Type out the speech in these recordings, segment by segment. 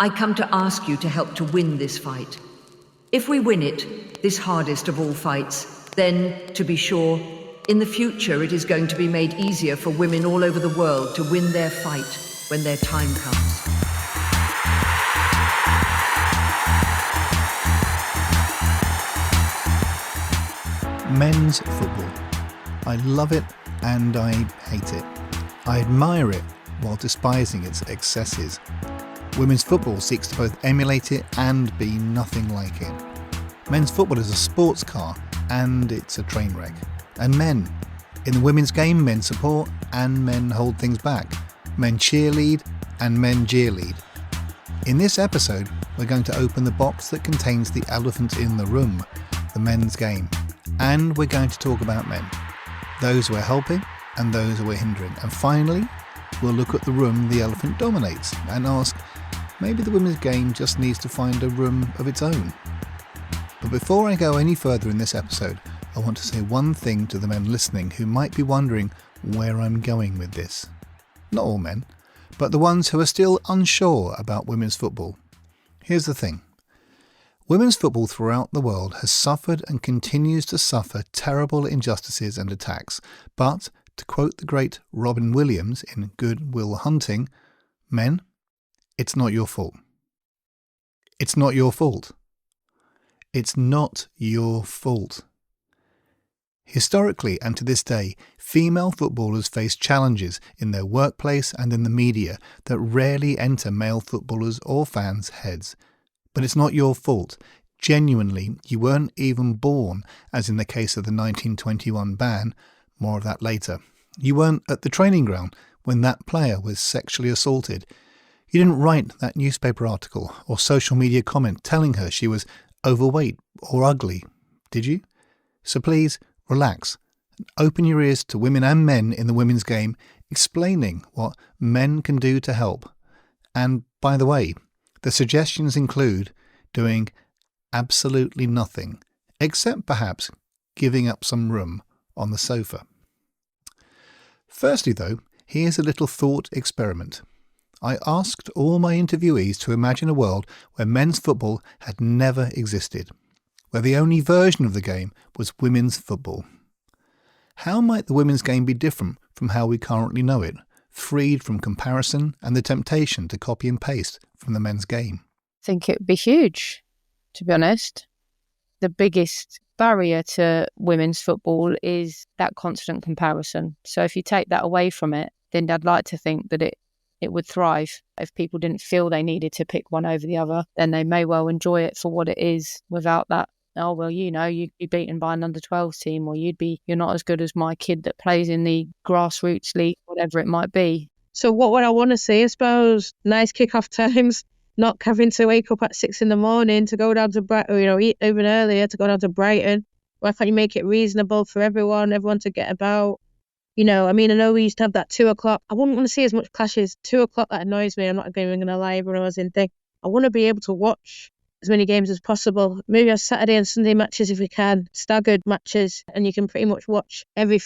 I come to ask you to help to win this fight. If we win it, this hardest of all fights, then, to be sure, in the future it is going to be made easier for women all over the world to win their fight when their time comes. Men's football. I love it and I hate it. I admire it while despising its excesses. Women's football seeks to both emulate it and be nothing like it. Men's football is a sports car and it's a train wreck. And men. In the women's game, men support and men hold things back. Men cheerlead and men jeerlead. In this episode, we're going to open the box that contains the elephant in the room, the men's game. And we're going to talk about men. Those we're helping and those we're hindering. And finally, we'll look at the room the elephant dominates and ask, maybe the women's game just needs to find a room of its own. But before I go any further in this episode, I want to say one thing to the men listening who might be wondering where I'm going with this. Not all men, but the ones who are still unsure about women's football. Here's the thing. Women's football throughout the world has suffered and continues to suffer terrible injustices and attacks. But, to quote the great Robin Williams in Good Will Hunting, men, it's not your fault. It's not your fault. It's not your fault. Historically and to this day, female footballers face challenges in their workplace and in the media that rarely enter male footballers or fans' heads. But it's not your fault. Genuinely, you weren't even born, as in the case of the 1921 ban, more of that later. You weren't at the training ground when that player was sexually assaulted. You didn't write that newspaper article or social media comment telling her she was overweight or ugly, did you? So please, relax. Open your ears to women and men in the women's game, explaining what men can do to help. And by the way, the suggestions include doing absolutely nothing, except perhaps giving up some room on the sofa. Firstly though, here's a little thought experiment. I asked all my interviewees to imagine a world where men's football had never existed, where the only version of the game was women's football. How might the women's game be different from how we currently know it, freed from comparison and the temptation to copy and paste from the men's game? I think it would be huge, to be honest. The biggest barrier to women's football is that constant comparison. So if you take that away from it, then I'd like to think that it would thrive. If people didn't feel they needed to pick one over the other, then they may well enjoy it for what it is without that, oh, well, you'd be beaten by an under-12s team, or you're not as good as my kid that plays in the grassroots league, whatever it might be. So what would I want to see, I suppose? Nice kick-off times, not having to wake up at 6 a.m. to go down to Brighton, eat even earlier to go down to Brighton. Why can't you make it reasonable for everyone to get about? I know we used to have that 2 o'clock. I wouldn't want to see as much clashes. 2 o'clock, that annoys me. I'm not even going to lie when I was in thing. I want to be able to watch as many games as possible. Maybe on Saturday and Sunday matches if we can, staggered matches, and you can pretty much watch every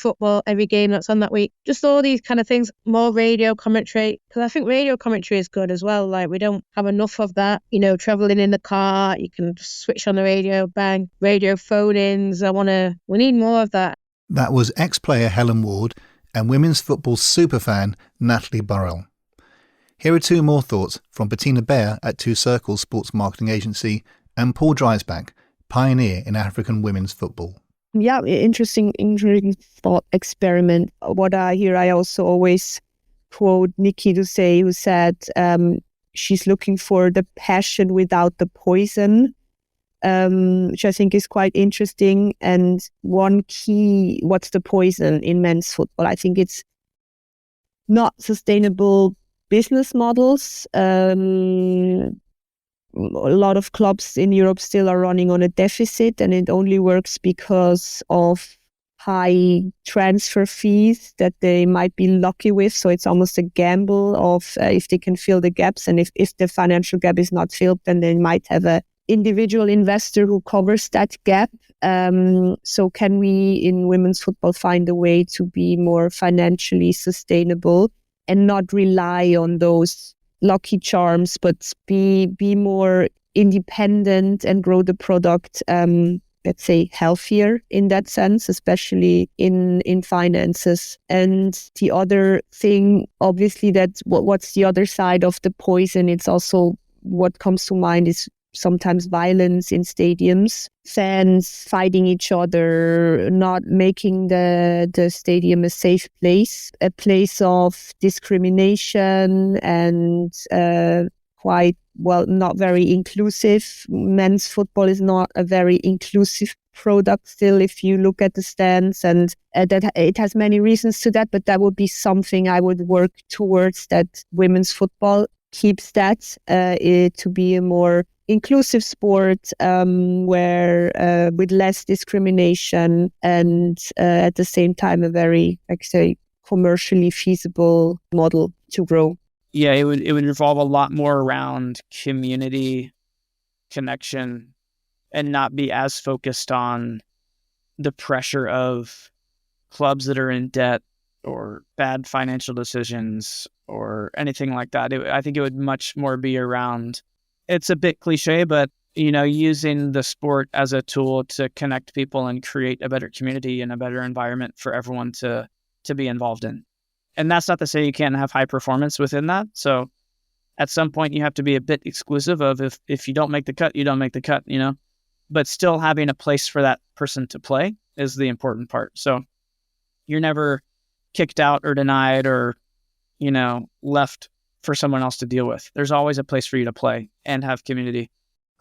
game that's on that week. Just all these kind of things, more radio commentary, because I think radio commentary is good as well. Like, we don't have enough of that, travelling in the car, you can just switch on the radio, bang, radio phone-ins. We need more of that. That was ex-player Helen Ward and women's football superfan Natalie Burrell. Here are two more thoughts from Bettina BAER at Two Circles Sports Marketing Agency and Paul Dreisbach, pioneer in African women's football. Yeah, interesting thought experiment. What I hear, I also always quote Nikki Doucet, who said she's looking for the passion without the poison, which I think is quite interesting. And one key, what's the poison in men's football? I think it's not sustainable business models. A lot of clubs in Europe still are running on a deficit, and it only works because of high transfer fees that they might be lucky with. So it's almost a gamble of if they can fill the gaps, and if the financial gap is not filled, then they might have a individual investor who covers that gap. So can we in women's football find a way to be more financially sustainable and not rely on those lucky charms, but be more independent and grow the product, let's say, healthier in that sense, especially in finances. And the other thing, obviously, that what's the other side of the poison? It's also what comes to mind is sometimes violence in stadiums, fans fighting each other, not making the stadium a safe place, a place of discrimination and not very inclusive. Men's football is not a very inclusive product still, if you look at the stands, and that it has many reasons to that, but that would be something I would work towards, that women's football keeps that to be a more inclusive sport, where with less discrimination and at the same time a very, like say, commercially feasible model to grow. Yeah, it would revolve a lot more around community connection and not be as focused on the pressure of clubs that are in debt or bad financial decisions or anything like that. I think it would much more be around, it's a bit cliche, but using the sport as a tool to connect people and create a better community and a better environment for everyone to be involved in. And that's not to say you can't have high performance within that. So at some point you have to be a bit exclusive of if you don't make the cut, you don't make the cut, but still having a place for that person to play is the important part. So you're never kicked out or denied or, left for someone else to deal with. There's always a place for you to play and have community.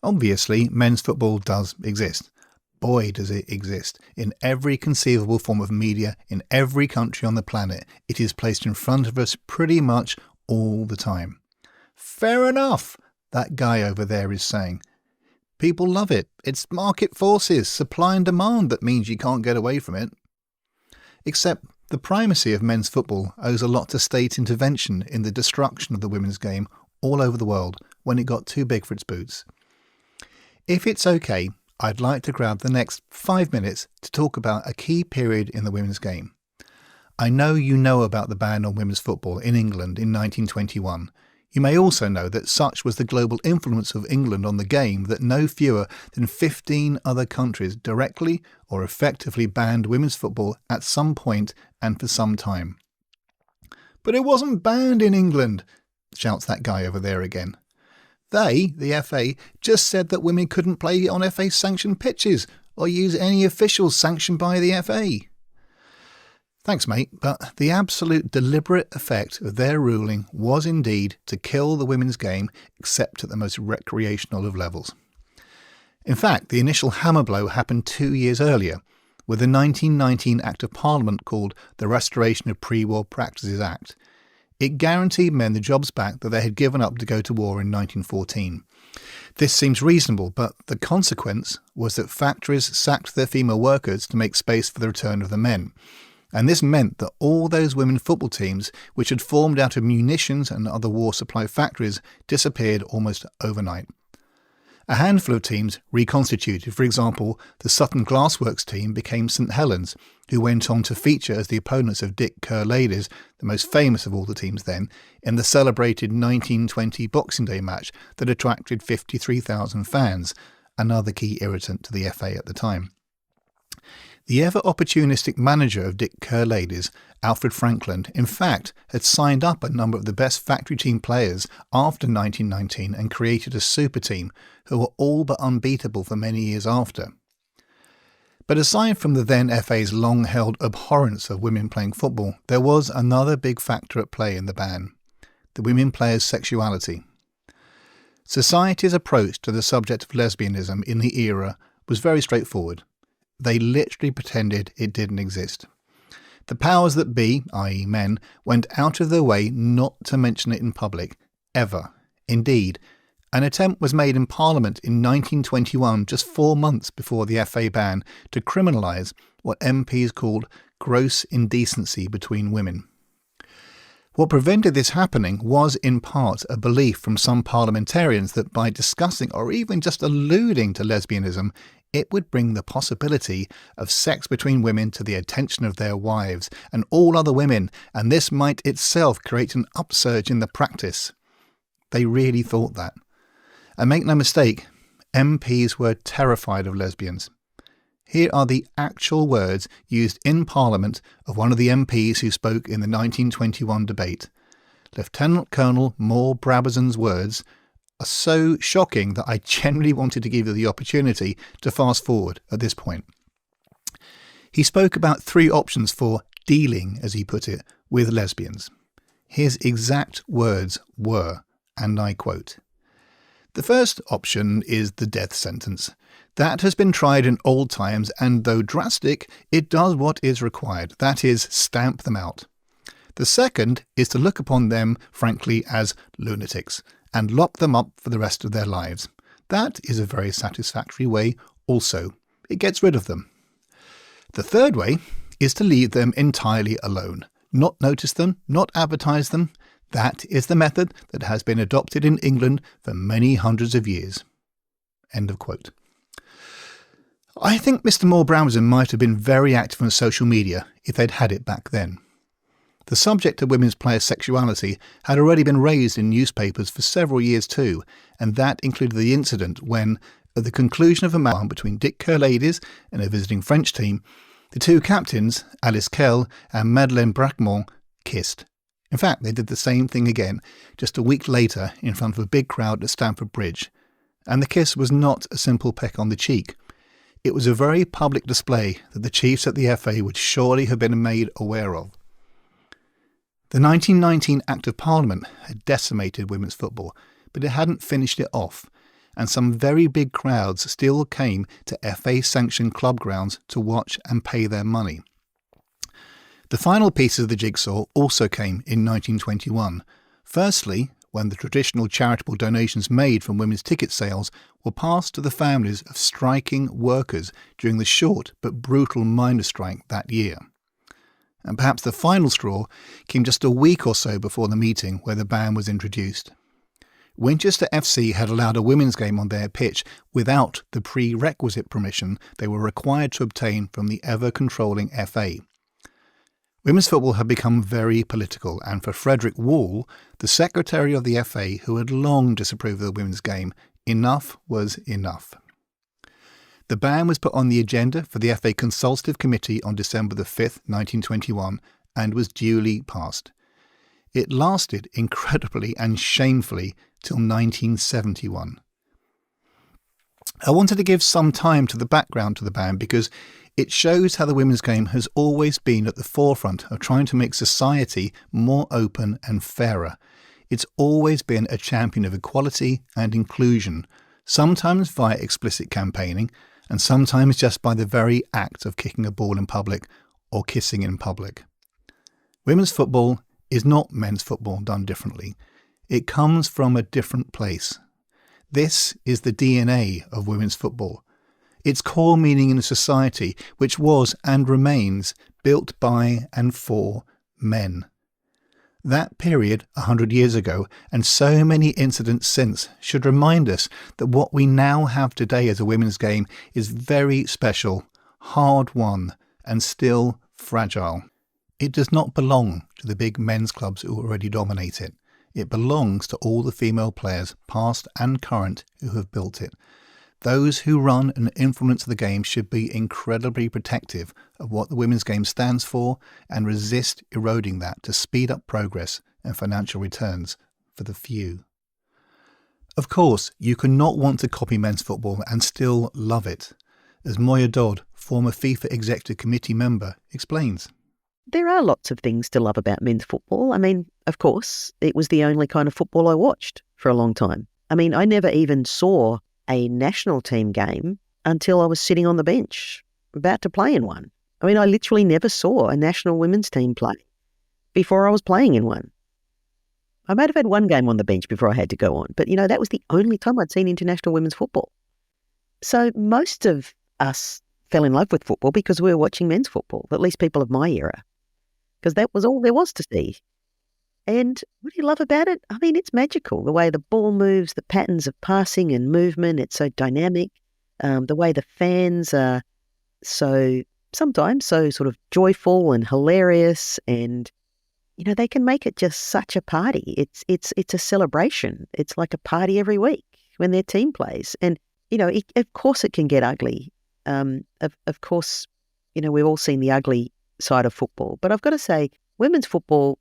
Obviously, men's football does exist. Boy, does it exist. In every conceivable form of media, in every country on the planet, it is placed in front of us pretty much all the time. Fair enough, that guy over there is saying. People love it. It's market forces, supply and demand, that means you can't get away from it. Except the primacy of men's football owes a lot to state intervention in the destruction of the women's game all over the world when it got too big for its boots. If it's okay, I'd like to grab the next 5 minutes to talk about a key period in the women's game. I know you know about the ban on women's football in England in 1921. You may also know that such was the global influence of England on the game that no fewer than 15 other countries directly or effectively banned women's football at some point and for some time. But it wasn't banned in England, shouts that guy over there again. They, the FA, just said that women couldn't play on FA-sanctioned pitches or use any officials sanctioned by the FA. Thanks, mate, but the absolute deliberate effect of their ruling was indeed to kill the women's game, except at the most recreational of levels. In fact, the initial hammer blow happened 2 years earlier, with the 1919 Act of Parliament called the Restoration of Pre-War Practices Act. It guaranteed men the jobs back that they had given up to go to war in 1914. This seems reasonable, but the consequence was that factories sacked their female workers to make space for the return of the men. And this meant that all those women football teams, which had formed out of munitions and other war supply factories, disappeared almost overnight. A handful of teams reconstituted. For example, the Sutton Glassworks team became St Helens, who went on to feature as the opponents of Dick Kerr ladies, the most famous of all the teams then, in the celebrated 1920 Boxing Day match that attracted 53,000 fans, another key irritant to the FA at the time. The ever-opportunistic manager of Dick Kerr ladies, Alfred Frankland, in fact had signed up a number of the best factory team players after 1919 and created a super team who were all but unbeatable for many years after. But aside from the then FA's long-held abhorrence of women playing football, there was another big factor at play in the ban: the women players' sexuality. Society's approach to the subject of lesbianism in the era was very straightforward. They literally pretended it didn't exist. The powers that be, i.e. men, went out of their way not to mention it in public, ever. Indeed, an attempt was made in Parliament in 1921, just 4 months before the FA ban, to criminalise what MPs called gross indecency between women. What prevented this happening was, in part, a belief from some parliamentarians that by discussing or even just alluding to lesbianism, it would bring the possibility of sex between women to the attention of their wives and all other women, and this might itself create an upsurge in the practice. They really thought that. And make no mistake, MPs were terrified of lesbians. Here are the actual words used in Parliament of one of the MPs who spoke in the 1921 debate. Lieutenant Colonel Moore Brabazon's words are so shocking that I genuinely wanted to give you the opportunity to fast forward at this point. He spoke about 3 options for dealing, as he put it, with lesbians. His exact words were, and I quote, "The first option is the death sentence. That has been tried in old times, and though drastic, it does what is required, that is, stamp them out. The second is to look upon them, frankly, as lunatics, and lock them up for the rest of their lives. That is a very satisfactory way also. It gets rid of them. The third way is to leave them entirely alone, not notice them, not advertise them. That is the method that has been adopted in England for many hundreds of years." End of quote. I think Mr. Moore Brabazon might have been very active on social media if they'd had it back then. The subject of women's players' sexuality had already been raised in newspapers for several years too, and that included the incident when, at the conclusion of a match between Dick Kerr-Ladies and a visiting French team, the 2 captains, Alice Kell and Madeleine Bracquemont, kissed. In fact, they did the same thing again just a week later in front of a big crowd at Stamford Bridge. And the kiss was not a simple peck on the cheek. It was a very public display that the chiefs at the FA would surely have been made aware of. The 1919 Act of Parliament had decimated women's football, but it hadn't finished it off, and some very big crowds still came to FA-sanctioned club grounds to watch and pay their money. The final pieces of the jigsaw also came in 1921. Firstly, when the traditional charitable donations made from women's ticket sales were passed to the families of striking workers during the short but brutal miners' strike that year. And perhaps the final straw came just a week or so before the meeting where the ban was introduced. Winchester FC had allowed a women's game on their pitch without the prerequisite permission they were required to obtain from the ever-controlling FA. Women's football had become very political, and for Frederick Wall, the secretary of the FA, who had long disapproved of the women's game, enough was enough. The ban was put on the agenda for the FA Consultative Committee on December the 5th, 1921, and was duly passed. It lasted incredibly and shamefully till 1971. I wanted to give some time to the background to the ban because it shows how the women's game has always been at the forefront of trying to make society more open and fairer. It's always been a champion of equality and inclusion, sometimes via explicit campaigning, and sometimes just by the very act of kicking a ball in public or kissing in public. Women's football is not men's football done differently. It comes from a different place. This is the DNA of women's football. Its core meaning in a society which was and remains built by and for men. That period 100 years ago and so many incidents since should remind us that what we now have today as a women's game is very special, hard won and still fragile. It does not belong to the big men's clubs who already dominate it. It belongs to all the female players, past and current, who have built it. Those who run and influence the game should be incredibly protective of what the women's game stands for and resist eroding that to speed up progress and financial returns for the few. Of course, you cannot want to copy men's football and still love it, as Moya Dodd, former FIFA Executive Committee member, explains. There are lots of things to love about men's football. I mean, of course, it was the only kind of football I watched for a long time. I mean, I never even saw a national team game until I was sitting on the bench, about to play in one. I mean, I literally never saw a national women's team play before I was playing in one. I might have had one game on the bench before I had to go on, but, you know, that was the only time I'd seen international women's football. So most of us fell in love with football because we were watching men's football, at least people of my era, because that was all there was to see. And what do you love about it? I mean, it's magical. The way the ball moves, the patterns of passing and movement, it's so dynamic. The way the fans are sometimes so sort of joyful and hilarious. And they can make it just such a party. It's a celebration. It's like a party every week when their team plays. And, of course it can get ugly. Of course, we've all seen the ugly side of football. But I've got to say, women's football,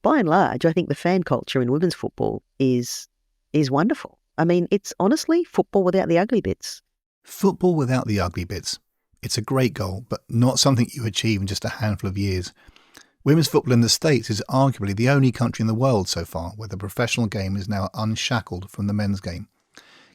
by and large, I think the fan culture in women's football is wonderful. I mean, it's honestly football without the ugly bits. Football without the ugly bits. It's a great goal, but not something you achieve in just a handful of years. Women's football in the States is arguably the only country in the world so far where the professional game is now unshackled from the men's game.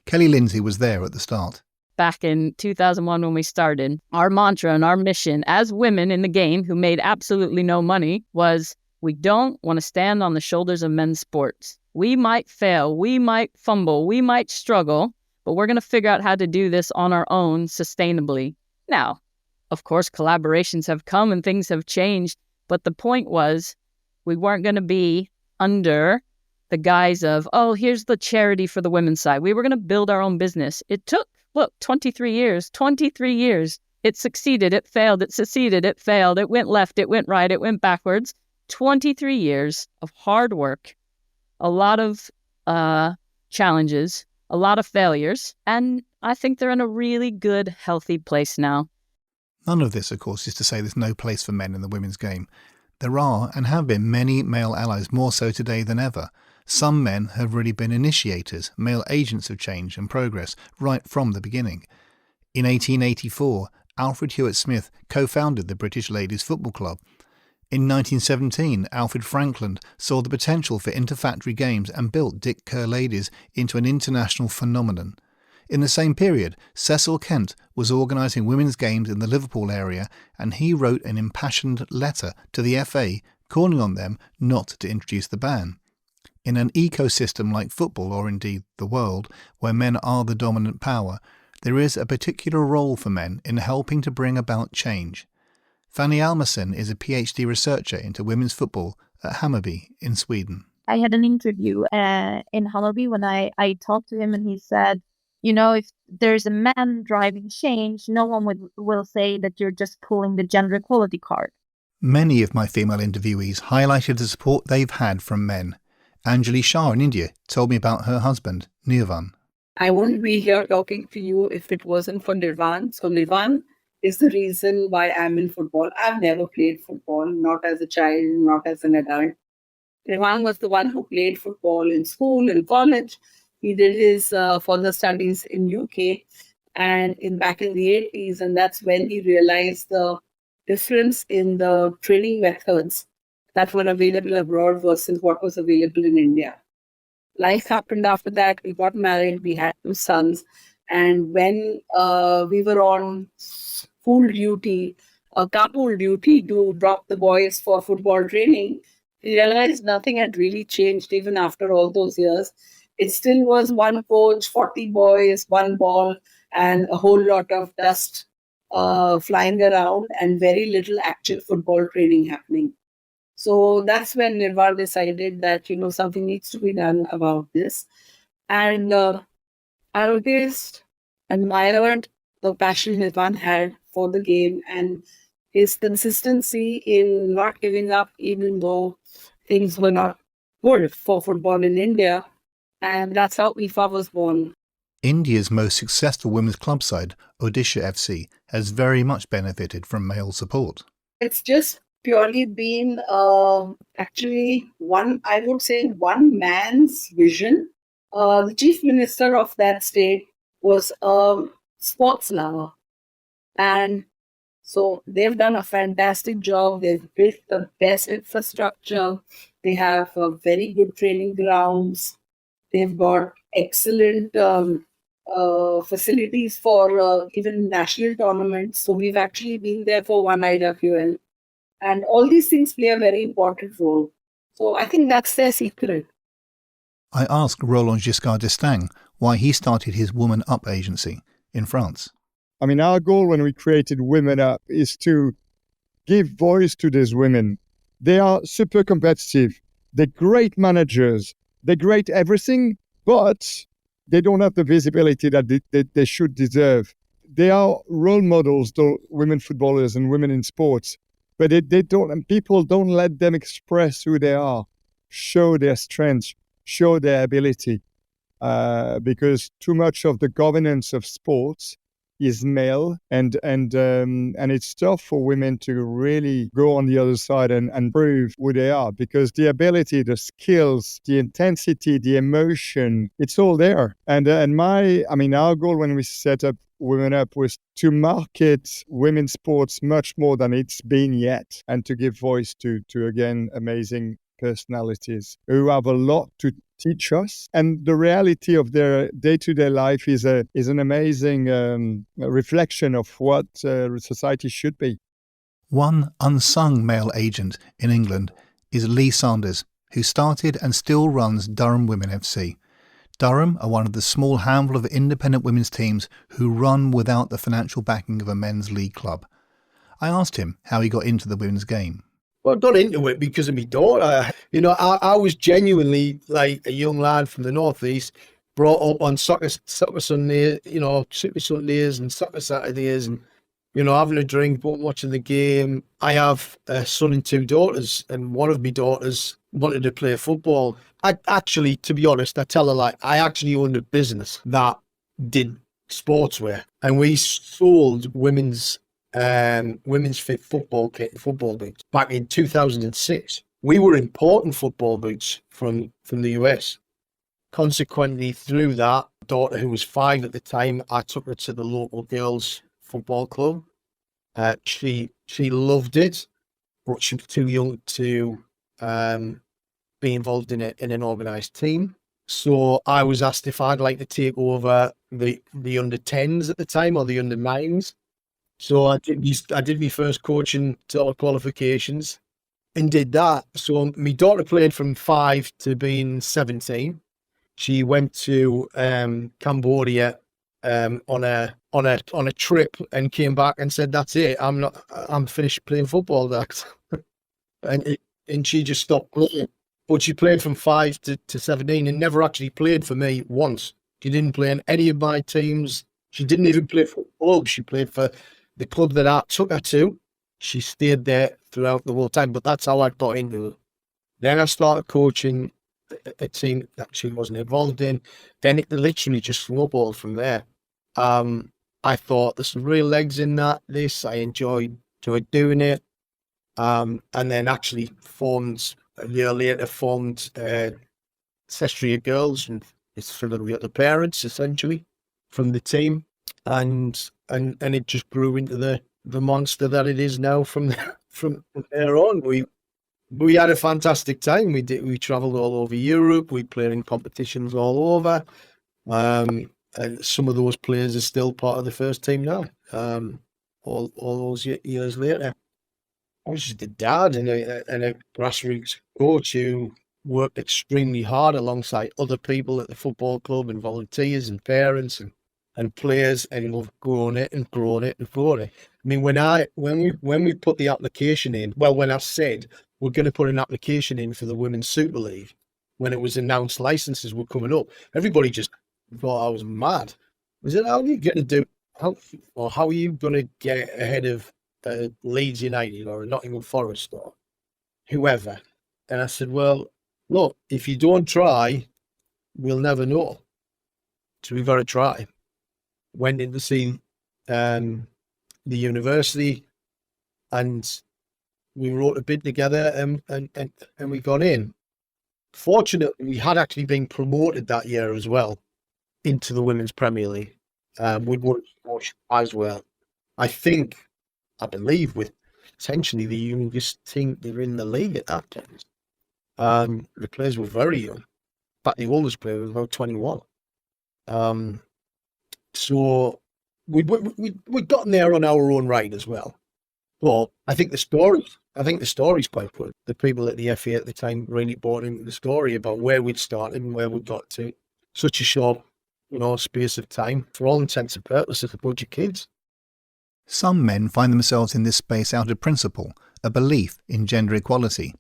Kelly Lindsay was there at the start. Back in 2001 when we started, our mantra and our mission as women in the game who made absolutely no money was, we don't want to stand on the shoulders of men's sports. We might fail, we might fumble, we might struggle, but we're going to figure out how to do this on our own sustainably. Now, of course, collaborations have come and things have changed, but the point was we weren't going to be under the guise of, oh, here's the charity for the women's side. We were going to build our own business. It took, 23 years. 23 years. It succeeded, it failed, it succeeded, it failed, it went left, it went right, it went backwards. 23 years of hard work, a lot of challenges, a lot of failures, and I think they're in a really good, healthy place now. None of this, of course, is to say there's no place for men in the women's game. There are and have been many male allies, more so today than ever. Some men have really been initiators, male agents of change and progress, right from the beginning. In 1884, Alfred Hewitt Smith co-founded the British Ladies Football Club. In 1917, Alfred Franklin saw the potential for interfactory games and built Dick Kerr Ladies into an international phenomenon. In the same period, Cecil Kent was organising women's games in the Liverpool area, and he wrote an impassioned letter to the FA calling on them not to introduce the ban. In an ecosystem like football, or indeed the world, where men are the dominant power, there is a particular role for men in helping to bring about change. Fanny ALMERSSON is a PhD researcher into women's football at Hammarby in Sweden. I had an interview in Hammarby when I talked to him, and he said, if there's a man driving change, no one will say that you're just pulling the gender equality card. Many of my female interviewees highlighted the support they've had from men. ANJALI SHAH in India told me about her husband, Nirvan. I wouldn't be here talking to you if it wasn't for Nirvan. So Nirvan is the reason why I'm in football. I've never played football, not as a child, not as an adult. Nirvan was the one who played football in school, in college. He did his further studies in UK and back in the 80s, and that's when he realized the difference in the training methods that were available abroad versus what was available in India. Life happened after that. We got married. We had 2 sons. And when we were on full duty, couple duty to drop the boys for football training, we realized nothing had really changed even after all those years. It still was one coach, 40 boys, one ball, and a whole lot of dust flying around and very little actual football training happening. So that's when Nirvan decided that, something needs to be done about this. And I always admired the passion Nirvan had for the game and his consistency in not giving up even though things were not good for football in India. And that's how PIFA was born. India's most successful women's club side, Odisha FC, has very much benefited from male support. It's just purely been actually one man's vision. The chief minister of that state was a sports lover. And so they've done a fantastic job. They've built the best infrastructure. They have very good training grounds. They've got excellent facilities for even national tournaments. So we've actually been there for one IWL. And all these things play a very important role. So I think that's their secret. I asked Roland Giscard d'Estaing why he started his Woman Up agency in France. I mean, our goal when we created Women Up is to give voice to these women. They are super competitive. They're great managers. They're great everything, but they don't have the visibility that they should deserve. They are role models, though, women footballers and women in sports. but they don't, and people don't let them express who they are, show their strengths, show their ability, because too much of the governance of sports is male, and it's tough for women to really go on the other side and prove who they are, because the ability, the skills, the intensity, the emotion, it's all there. And our goal when we set up Women Up was to market women's sports much more than it's been yet, and to give voice to again amazing personalities who have a lot to teach us, and the reality of their day-to-day life is an amazing reflection of what society should be. One unsung male agent in England is Lee Sanders, who started and still runs Durham Women FC. Durham are one of the small handful of independent women's teams who run without the financial backing of a men's league club. I asked him how he got into the women's game. Well, I got into it because of my daughter. I was genuinely like a young lad from the northeast, brought up on soccer Sunday, Super Sundays and soccer Saturdays, and having a drink, watching the game. I have a son and two daughters, and one of my daughters wanted to play football. I actually, to be honest, I tell a lie. I actually owned a business that did sportswear, and we sold women's fit football kit and football boots back in 2006. We were importing football boots from the US. Consequently, through that, daughter who was 5 at the time, I took her to the local girls football club. She loved it, but she was too young to be involved in an organised team. So I was asked if I'd like to take over the under 10s at the time, or the under 9s. So I did my first coaching qualifications and did that. So my daughter played from 5 to being 17. She went to Cambodia on a trip and came back and said, "That's it. I'm finished playing football." That and she just stopped playing. But she played from 5 to 17 and never actually played for me once. She didn't play in any of my teams. She didn't even play for a club. She played for the club that I took her to. She stayed there throughout the whole time, but that's how I got into it. Then I started coaching a team that she wasn't involved in. Then it literally just snowballed from there. I thought there's some real legs in this. I enjoyed doing it. And then actually a year later formed Sestria Girls, and it's for the parents essentially from the team. And it just grew into the monster that it is now from there on. We had a fantastic time. We travelled all over Europe. We played in competitions all over. And some of those players are still part of the first team now. All those years later. I was just a dad and a grassroots coach who worked extremely hard alongside other people at the football club, and volunteers and parents and players, and we've grown it. I mean, when we put the application in, when I said we're going to put an application in for the Women's Super League, when it was announced licenses were coming up, everybody just thought I was mad. I said, how are you going to do? How are you going to get ahead of Leeds United or Nottingham Forest or whoever? And I said, well, look, if you don't try, we'll never know. So we've got to try. Went in to see the university, and we wrote a bid together, and we got in. Fortunately, we had actually been promoted that year as well into the Women's Premier League. We won as well. I believe with potentially the youngest team that were in the league at that time. The players were very young. In fact, the oldest player was about 21. So we'd gotten there on our own right as well. But I think the story's quite good. The people at the FA at the time really bought into the story about where we'd started and where we got to. Such a short, space of time. For all intents and purposes, a bunch of kids. Some men find themselves in this space out of principle, a belief in gender equality.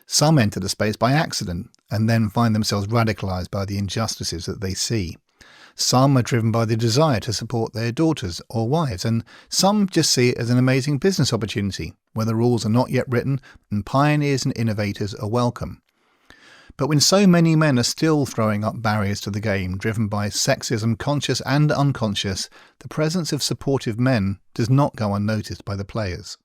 Some enter the space by accident and then find themselves radicalised by the injustices that they see. Some are driven by the desire to support their daughters or wives, and some just see it as an amazing business opportunity where the rules are not yet written and pioneers and innovators are welcome. But when so many men are still throwing up barriers to the game, driven by sexism, conscious and unconscious, the presence of supportive men does not go unnoticed by the players.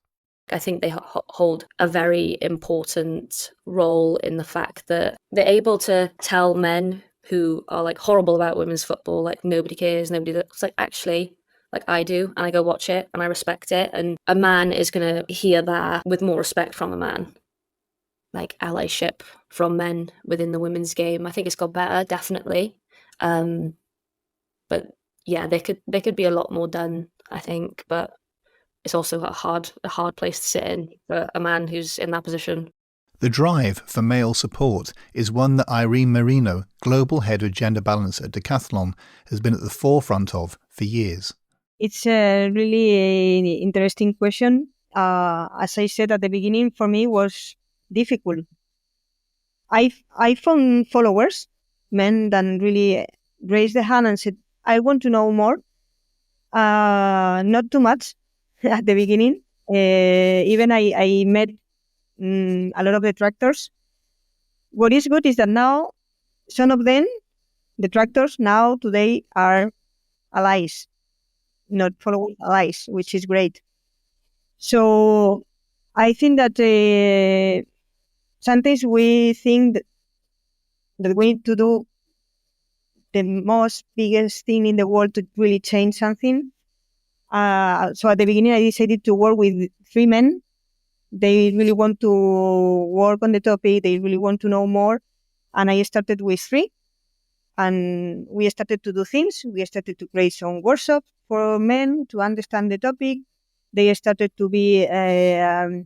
I think they hold a very important role in the fact that they're able to tell men who are like horrible about women's football, like nobody cares, nobody looks, like actually, like I do, and I go watch it and I respect it. And a man is going to hear that with more respect from a man. Like allyship from men within the women's game. I think it's got better, definitely. But yeah, there could be a lot more done, I think. But it's also a hard place to sit in for a man who's in that position. The drive for male support is one that IRENE MERINO, Global Head of Gender Balance at Decathlon, has been at the forefront of for years. It's a really interesting question. As I said at the beginning, for me was difficult. I found followers, men that really raised their hand and said, I want to know more. Not too much at the beginning. Even I met a lot of detractors. What is good is that now some of them, detractors, now today are allies, not followers, allies, which is great. So I think that sometimes we think that we need to do the most biggest thing in the world to really change something. So at the beginning, I decided to work with 3 men. They really want to work on the topic. They really want to know more. And I started with 3. And we started to do things. We started to create some workshops for men to understand the topic. They started to be a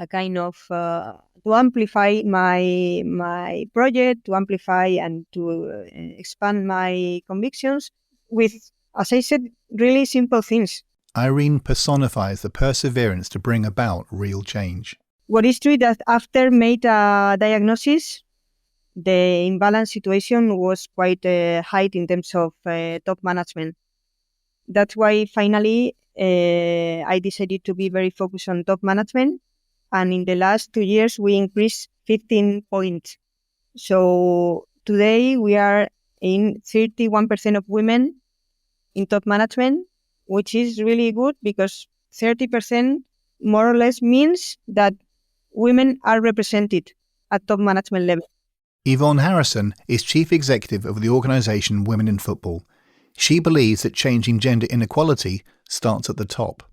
kind of to amplify my project, to amplify and to expand my convictions with, as I said, really simple things. IRENE personifies the perseverance to bring about real change. What is true is that after made a diagnosis, the imbalance situation was quite high in terms of top management. That's why finally I decided to be very focused on top management. And in the last 2 years, we increased 15 points. So today we are in 31% of women in top management, which is really good because 30% more or less means that women are represented at top management level. Yvonne Harrison is Chief Executive of the organisation Women in Football. She believes that changing gender inequality starts at the top.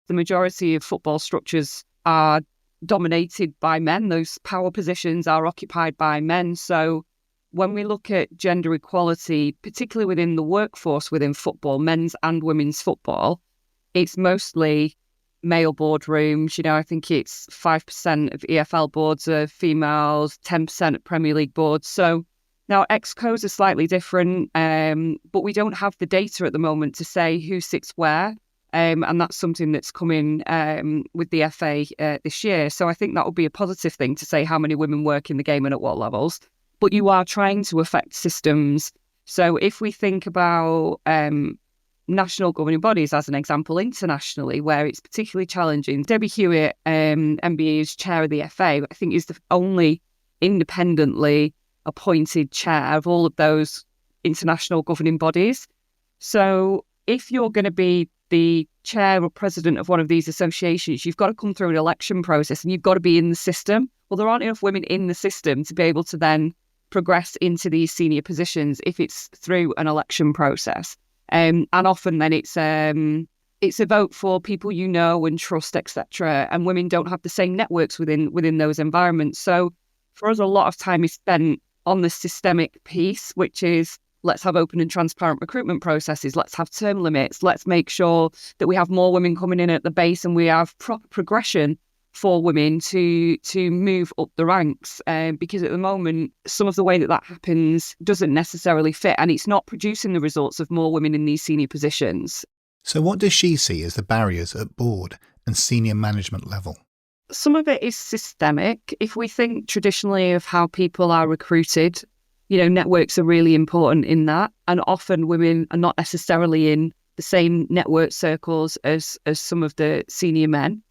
The majority of football structures are dominated by men. Those power positions are occupied by men. So when we look at gender equality, particularly within the workforce within football, men's and women's football, it's mostly male boardrooms. You know, I think it's 5% of EFL boards are females, 10% of Premier League boards. So now ExCos are slightly different, but we don't have the data at the moment to say who sits where. And that's something that's coming with the FA this year. So I think that would be a positive thing to say how many women work in the game and at what levels. But you are trying to affect systems. So if we think about national governing bodies as an example internationally, where it's particularly challenging, Debbie Hewitt, MBE, is chair of the FA, I think is the only independently appointed chair of all of those international governing bodies. So if you're going to be the chair or president of one of these associations, you've got to come through an election process and you've got to be in the system. Well, there aren't enough women in the system to be able to then progress into these senior positions if it's through an election process. And often then it's a vote for people you know and trust, etc. And women don't have the same networks within those environments. So for us, a lot of time is spent on the systemic piece, which is let's have open and transparent recruitment processes. Let's have term limits. Let's make sure that we have more women coming in at the base and we have proper progression for women to move up the ranks. Because at the moment, some of the way that happens doesn't necessarily fit, and it's not producing the results of more women in these senior positions. So what does she see as the barriers at board and senior management level? Some of it is systemic. If we think traditionally of how people are recruited, networks are really important in that. And often women are not necessarily in the same network circles as some of the senior men.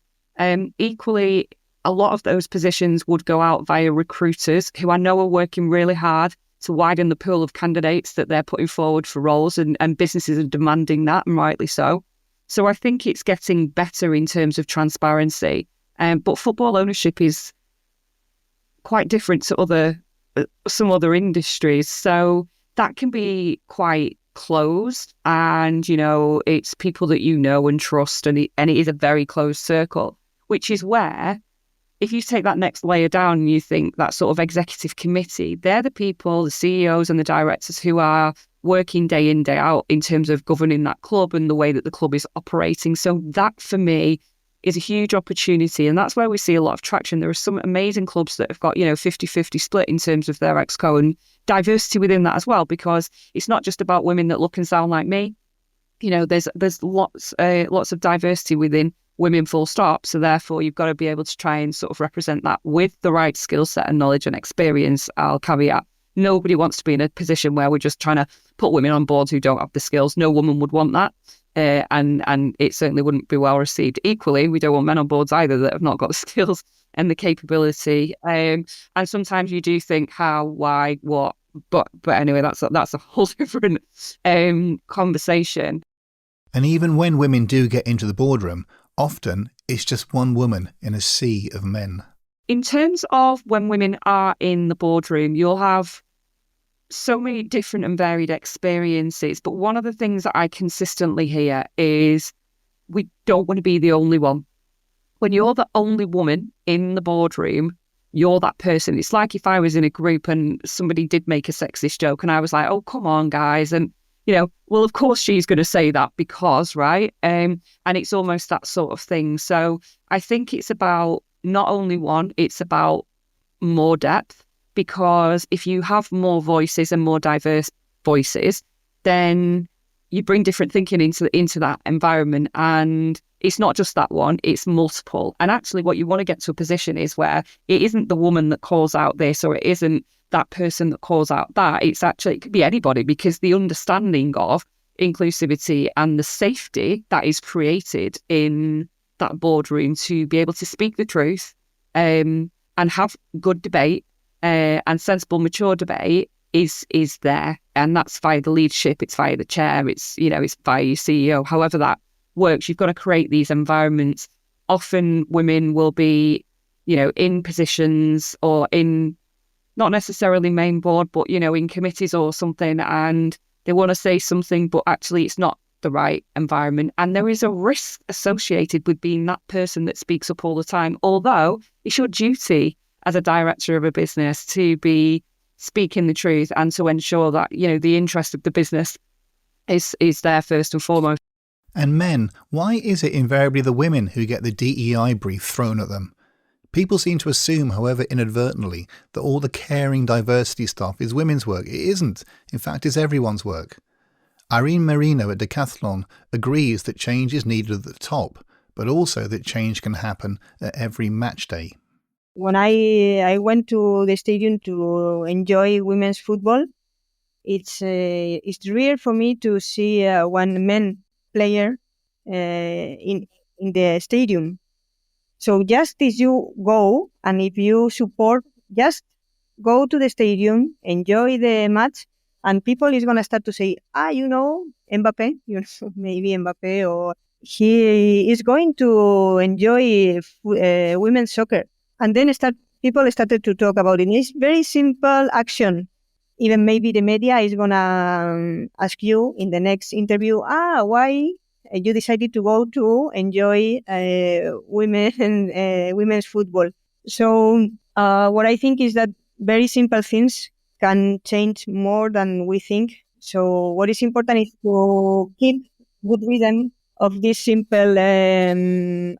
Equally, a lot of those positions would go out via recruiters who I know are working really hard to widen the pool of candidates that they're putting forward for roles, and businesses are demanding that, and rightly so. So I think it's getting better in terms of transparency. But football ownership is quite different to some other industries. So that can be quite closed, and it's people that and trust, and it is a very closed circle, which is where, if you take that next layer down and you think that sort of executive committee, they're the people, the CEOs and the directors who are working day in, day out in terms of governing that club and the way that the club is operating. So that for me is a huge opportunity, and that's where we see a lot of traction. There are some amazing clubs that have got 50-50 split in terms of their exco, and diversity within that as well, because it's not just about women that look and sound like me. There's lots of diversity within women, full stop. So therefore you've got to be able to try and sort of represent that with the right skill set and knowledge and experience. I'll caveat, nobody wants to be in a position where we're just trying to put women on boards who don't have the skills. No woman would want that. And it certainly wouldn't be well received. Equally, we don't want men on boards either that have not got the skills and the capability. And sometimes you do think how, why, what, but anyway, that's a whole different conversation. And even when women do get into the boardroom, often it's just one woman in a sea of men. In terms of when women are in the boardroom, you'll have so many different and varied experiences. But one of the things that I consistently hear is we don't want to be the only one. When you're the only woman in the boardroom, you're that person. It's like if I was in a group and somebody did make a sexist joke and I was like, oh, come on, guys. And well, of course she's going to say that because, right? And it's almost that sort of thing. So I think it's about not only one, it's about more depth, because if you have more voices and more diverse voices, then you bring different thinking into that environment. And it's not just that one, it's multiple. And actually what you want to get to a position is where it isn't the woman that calls out this, or it isn't that person that calls out that. It could be anybody, because the understanding of inclusivity and the safety that is created in that boardroom to be able to speak the truth and have good debate and sensible, mature debate is there. And that's via the leadership, it's via the chair, it's via your CEO. However that works, you've got to create these environments. Often women will be, in positions or in not necessarily main board, but, in committees or something, and they want to say something, but actually it's not the right environment. And there is a risk associated with being that person that speaks up all the time, although it's your duty as a director of a business to be speaking the truth and to ensure that, the interest of the business is there first and foremost. And men, why is it invariably the women who get the DEI brief thrown at them? People seem to assume, however inadvertently, that all the caring diversity stuff is women's work. It isn't. In fact, it's everyone's work. Irene Merino at Decathlon agrees that change is needed at the top, but also that change can happen at every match day. When I went to the stadium to enjoy women's football, it's rare for me to see one men player in the stadium. So just as you go, and if you support, just go to the stadium, enjoy the match, and people is going to start to say, Mbappe, maybe Mbappe, or he is going to enjoy women's soccer. And then people started to talk about it. It's very simple action. Even maybe the media is going to ask you in the next interview, why you decided to go to enjoy women's football. So what I think is that very simple things can change more than we think. So what is important is to keep good rhythm of these simple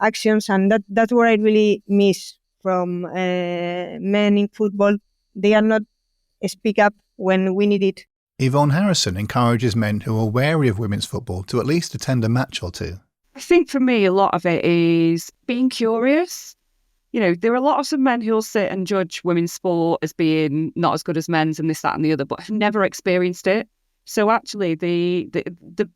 actions, and that's what I really miss from men in football. They are not speak up when we need it. Yvonne Harrison encourages men who are wary of women's football to at least attend a match or two. I think for me, a lot of it is being curious. there are lots of men who'll sit and judge women's sport as being not as good as men's and this, that and the other, but have never experienced it. So actually the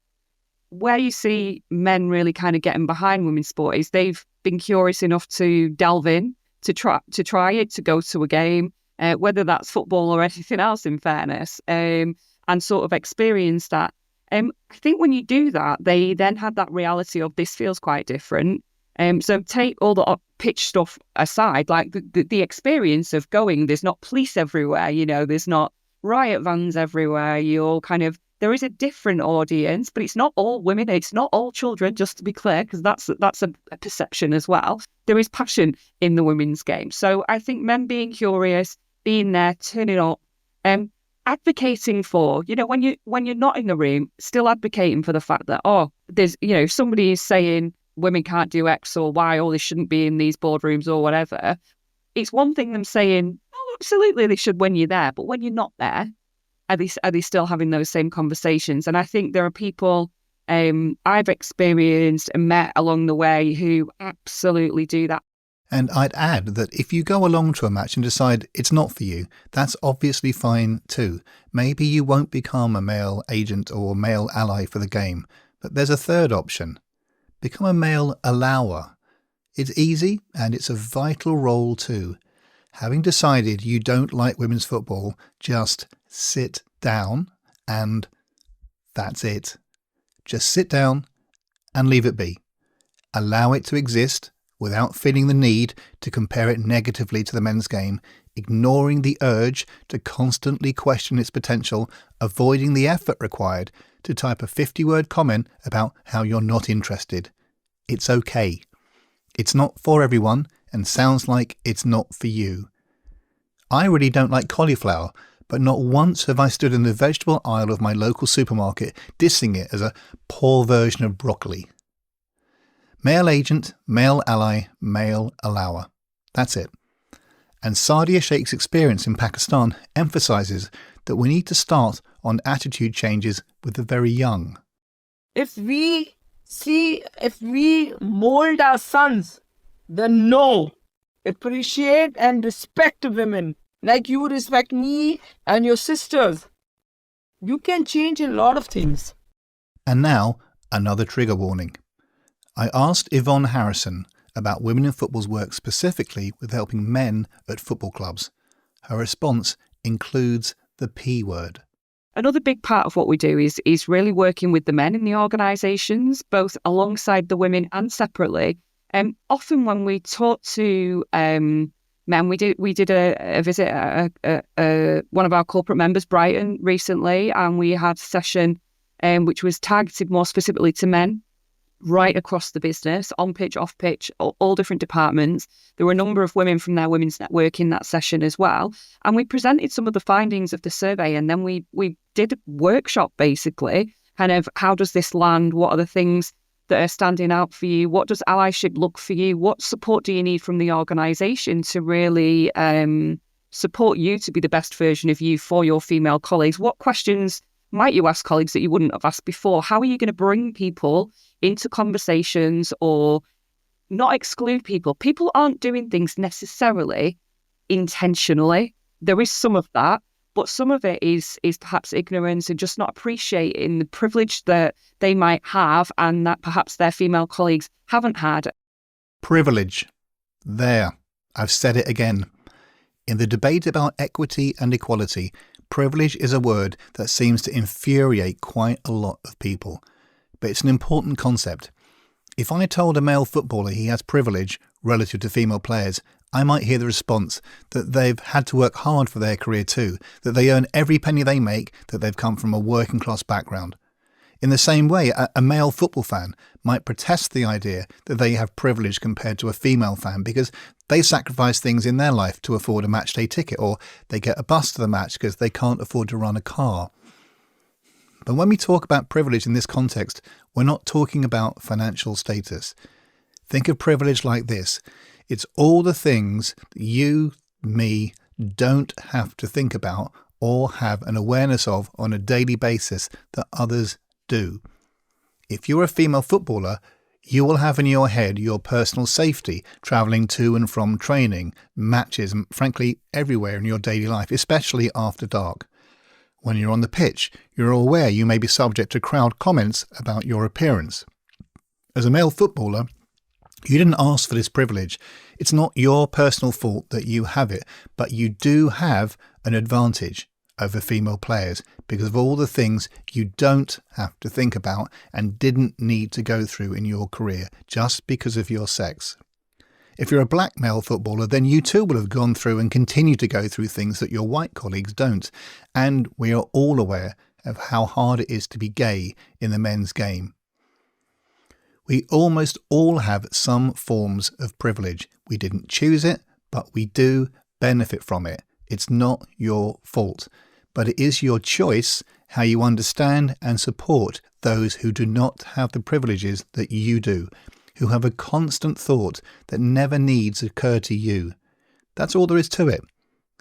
where you see men really kind of getting behind women's sport is they've been curious enough to delve in, to try it, to go to a game, whether that's football or anything else, in fairness, and sort of experience that. I think when you do that, they then had that reality of this feels quite different. So take all the pitch stuff aside, like the experience of going, there's not police everywhere, there's not riot vans everywhere. There is a different audience, but it's not all women, it's not all children, just to be clear, because that's a perception as well. There is passion in the women's game. So I think men being curious, being there, turning up, advocating for, when you're not in the room, still advocating for the fact that, there's, if somebody is saying women can't do X or Y, or they shouldn't be in these boardrooms or whatever, it's one thing them saying, absolutely they should when you're there, but when you're not there, are they still having those same conversations? And I think there are people I've experienced and met along the way who absolutely do that. And I'd add that if you go along to a match and decide it's not for you, that's obviously fine too. Maybe you won't become a male agent or male ally for the game, but there's a third option. Become a male allower. It's easy and it's a vital role too. Having decided you don't like women's football, just sit down and that's it. Just sit down and leave it be. Allow it to exist without feeling the need to compare it negatively to the men's game, ignoring the urge to constantly question its potential, avoiding the effort required to type a 50-word comment about how you're not interested. It's okay. It's not for everyone and sounds like it's not for you. I really don't like cauliflower, but not once have I stood in the vegetable aisle of my local supermarket dissing it as a poor version of broccoli. Male agent, male ally, male allower. That's it. And Sadia Sheikh's experience in Pakistan emphasises that we need to start on attitude changes with the very young. If we mold our sons, then no, appreciate and respect women like you respect me and your sisters. You can change a lot of things. And now, another trigger warning. I asked Yvonne Harrison about women in football's work specifically with helping men at football clubs. Her response includes the P word. Another big part of what we do is really working with the men in the organisations, both alongside the women and separately. Often when we talk to men, we did a visit at one of our corporate members, Brighton, recently, and we had a session which was targeted more specifically to men, right across the business, on pitch, off pitch, all different departments. There were a number of women from their women's network in that session as well. And we presented some of the findings of the survey, and then we did a workshop basically, kind of how does this land? What are the things that are standing out for you? What does allyship look for you? What support do you need from the organisation to really support you to be the best version of you for your female colleagues? What questions might you ask colleagues that you wouldn't have asked before? How are you going to bring people into conversations or not exclude people? People aren't doing things necessarily intentionally. There is some of that, but some of it is perhaps ignorance and just not appreciating the privilege that they might have and that perhaps their female colleagues haven't had. Privilege. There. I've said it again. In the debate about equity and equality, privilege is a word that seems to infuriate quite a lot of people. But it's an important concept. If I told a male footballer he has privilege relative to female players, I might hear the response that they've had to work hard for their career too, that they earn every penny they make, that they've come from a working class background. In the same way, a male football fan might protest the idea that they have privilege compared to a female fan because they sacrifice things in their life to afford a match day ticket, or they get a bus to the match because they can't afford to run a car. But when we talk about privilege in this context, we're not talking about financial status. Think of privilege like this. It's all the things that you, me, don't have to think about or have an awareness of on a daily basis that others do. If you're a female footballer, You will have in your head your personal safety, travelling to and from training, matches, and frankly, everywhere in your daily life, especially after dark. When you're on the pitch, you're aware you may be subject to crowd comments about your appearance. As a male footballer, you didn't ask for this privilege. It's not your personal fault that you have it, but you do have an advantage over female players because of all the things you don't have to think about and didn't need to go through in your career just because of your sex. If you're a black male footballer, then you too will have gone through and continue to go through things that your white colleagues don't. And we are all aware of how hard it is to be gay in the men's game. We almost all have some forms of privilege. We didn't choose it, but we do benefit from it. It's not your fault, but it is your choice how you understand and support those who do not have the privileges that you do, who have a constant thought that never needs occur to you. That's all there is to it.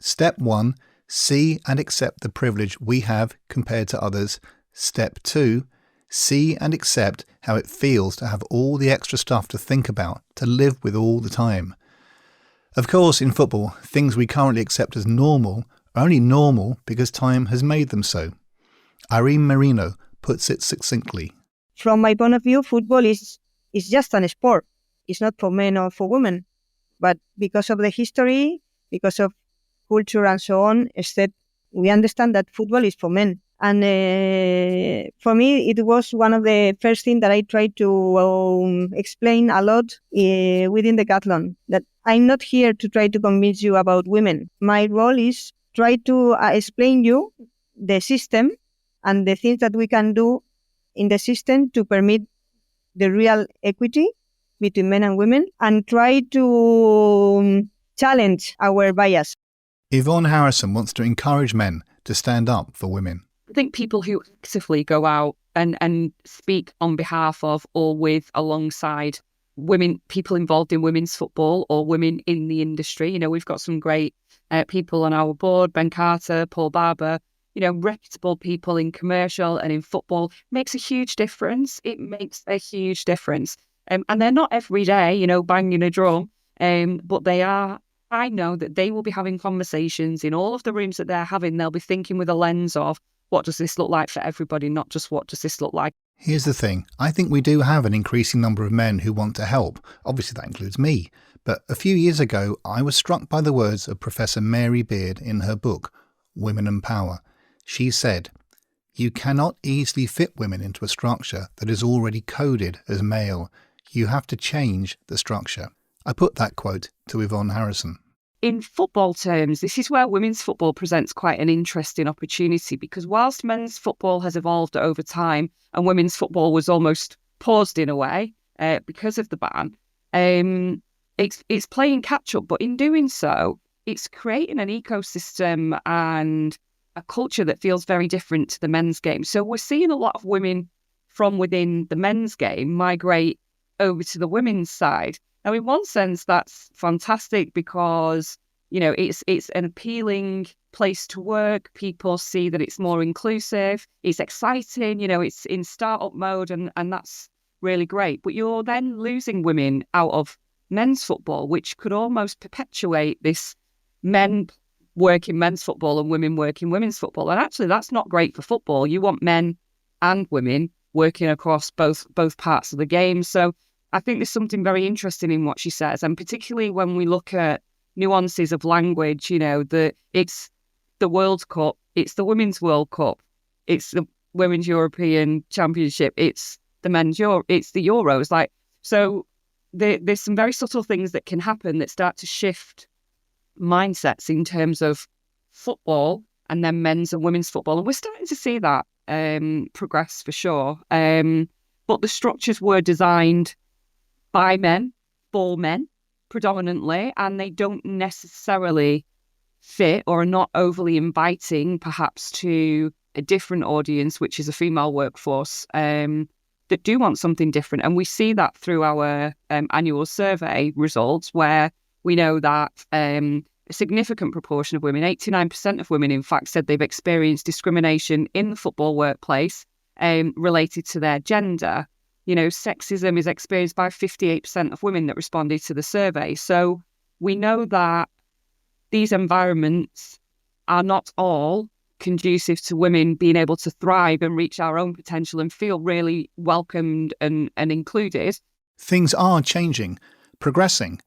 Step 1, see and accept the privilege we have compared to others. Step 2, see and accept how it feels to have all the extra stuff to think about, to live with all the time. Of course, in football, things we currently accept as normal are only normal because time has made them so. Irene MERINO puts it succinctly. From my point of view, football is just an sport. It's not for men or for women. But because of the history, because of culture and so on, instead, we understand that football is for men. And for me, it was one of the first things that I tried to explain a lot within Decathlon, that I'm not here to try to convince you about women. My role is try to explain you the system and the things that we can do in the system to permit the real equity between men and women and try to challenge our bias. Yvonne Harrison wants to encourage men to stand up for women. I think people who actively go out and speak on behalf of or with alongside women, people involved in women's football or women in the industry. You know, we've got some great people on our board, Ben Carter, Paul Barber, you know, reputable people in commercial and in football. Makes a huge difference. It makes a huge difference. And they're not every day, you know, banging a drum, but they are. I know that they will be having conversations in all of the rooms that they're having. They'll be thinking with a lens of, what does this look like for everybody, not just what does this look like. Here's the thing. I think we do have an increasing number of men who want to help. Obviously, that includes me. But a few years ago, I was struck by the words of Professor Mary Beard in her book, Women and Power. She said, "You cannot easily fit women into a structure that is already coded as male. You have to change the structure." I put that quote to Yvonne Harrison. In football terms, this is where women's football presents quite an interesting opportunity, because whilst men's football has evolved over time and women's football was almost paused in a way because of the ban, it's playing catch up. But in doing so, it's creating an ecosystem and a culture that feels very different to the men's game. So we're seeing a lot of women from within the men's game migrate over to the women's side. Now, in one sense, that's fantastic because, you know, it's an appealing place to work. People see that it's more inclusive. It's exciting. You know, it's in startup mode and that's really great. But you're then losing women out of men's football, which could almost perpetuate this men work in men's football and women work in women's football. And actually, that's not great for football. You want men and women working across both parts of the game. So I think there's something very interesting in what she says, and particularly when we look at nuances of language, you know, it's the World Cup, it's the Women's World Cup, it's the Women's European Championship, it's the it's the Euros. Like, so there's some very subtle things that can happen that start to shift mindsets in terms of football and then men's and women's football. And we're starting to see that progress for sure. But the structures were designed by men, for men, predominantly, and they don't necessarily fit or are not overly inviting, perhaps, to a different audience, which is a female workforce, that do want something different. And we see that through our annual survey results, where we know that a significant proportion of women, 89% of women, in fact, said they've experienced discrimination in the football workplace related to their gender. sexism is experienced by 58% of women that responded to the survey. So we know that these environments are not all conducive to women being able to thrive and reach our own potential and feel really welcomed and included. Things are changing, progressing.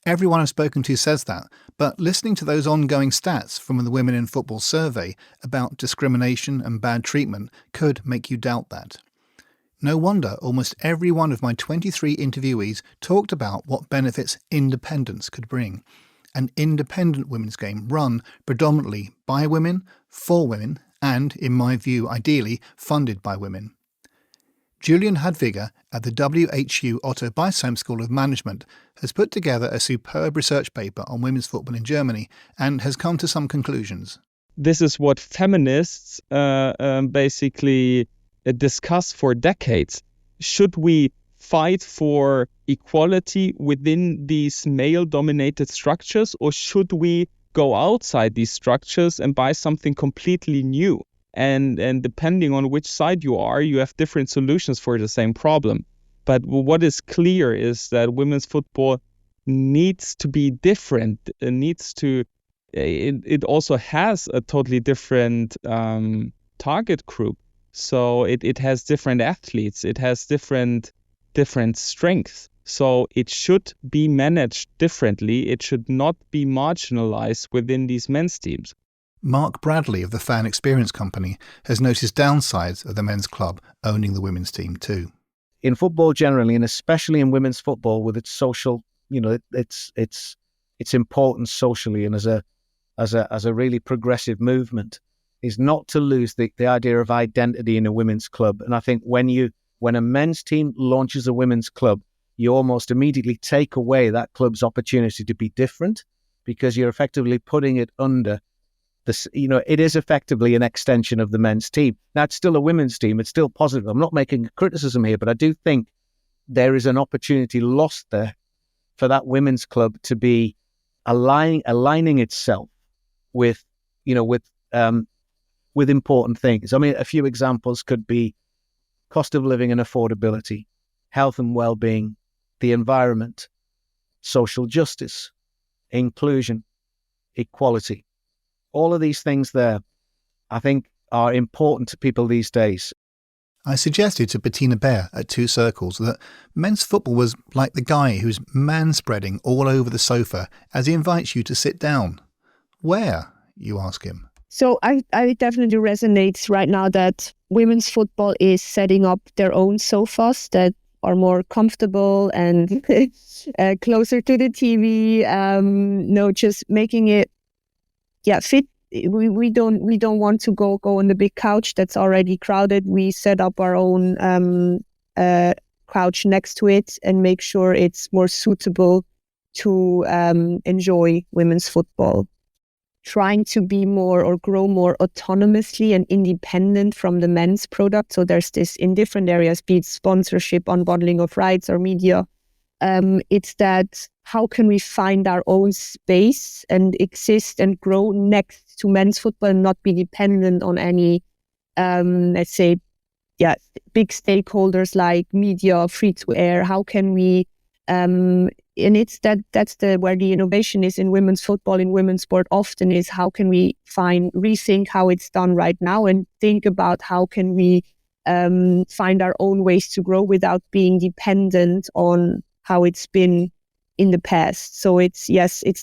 Everyone I've spoken to says that, but listening to those ongoing stats from the Women in Football survey about discrimination and bad treatment could make you doubt that. No wonder almost every one of my 23 interviewees talked about what benefits independence could bring. An independent women's game run predominantly by women, for women, and, in my view, ideally, funded by women. Julian Hadviger at the WHU-OTTO Beisheim School of Management has put together a superb research paper on women's football in Germany and has come to some conclusions. This is what feminists basically discuss for decades. Should we fight for equality within these male-dominated structures, or should we go outside these structures and buy something completely new? And depending on which side you are, you have different solutions for the same problem. But what is clear is that women's football needs to be different. It also has a totally different target group. So it has different athletes. It has different strengths. So it should be managed differently. It should not be marginalized within these men's teams. Mark Bradley of the Fan Experience Company has noticed downsides of the men's club owning the women's team too. In football generally, and especially in women's football with its social, its importance socially and as a really progressive movement, is not to lose the idea of identity in a women's club. And I think when a men's team launches a women's club, you almost immediately take away that club's opportunity to be different, because you're effectively putting it under this. It is effectively an extension of the men's team. Now, it's still a women's team. It's still positive. I'm not making a criticism here, but I do think there is an opportunity lost there for that women's club to be aligning itself with important things. I mean, a few examples could be cost of living and affordability, health and well-being, the environment, social justice, inclusion, equality. All of these things there, I think, are important to people these days. I suggested to Bettina BAER at Two Circles that men's football was like the guy who's manspreading all over the sofa as he invites you to sit down. Where? You ask him. So I definitely resonates right now that women's football is setting up their own sofas that are more comfortable and closer to the TV. Just making it fit. We don't want to go on the big couch that's already crowded. We set up our own couch next to it and make sure it's more suitable to enjoy women's football. Trying to be more or grow more autonomously and independent from the men's product. So there's this in different areas, be it sponsorship, unbundling of rights or media. It's that how can we find our own space and exist and grow next to men's football and not be dependent on any, big stakeholders like media, free to air. How can we, and it's that's where the innovation is in women's football, in women's sport often, is how can we rethink how it's done right now and think about how can we find our own ways to grow without being dependent on how it's been in the past. So it's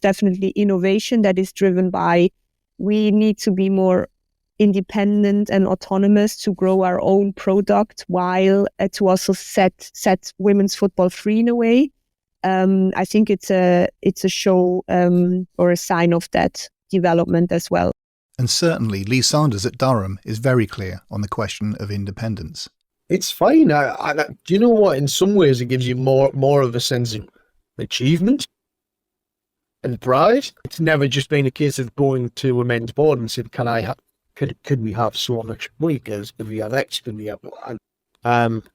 definitely innovation that is driven by, we need to be more independent and autonomous to grow our own product while to also set women's football free in a way. I think it's a show or a sign of that development as well. And certainly Lee Sanders at Durham is very clear on the question of independence. It's fine. Do you know what? In some ways, it gives you more of a sense of achievement and pride. It's never just been a case of going to a men's board and saying, could we have so much money? Could we have X? Could we have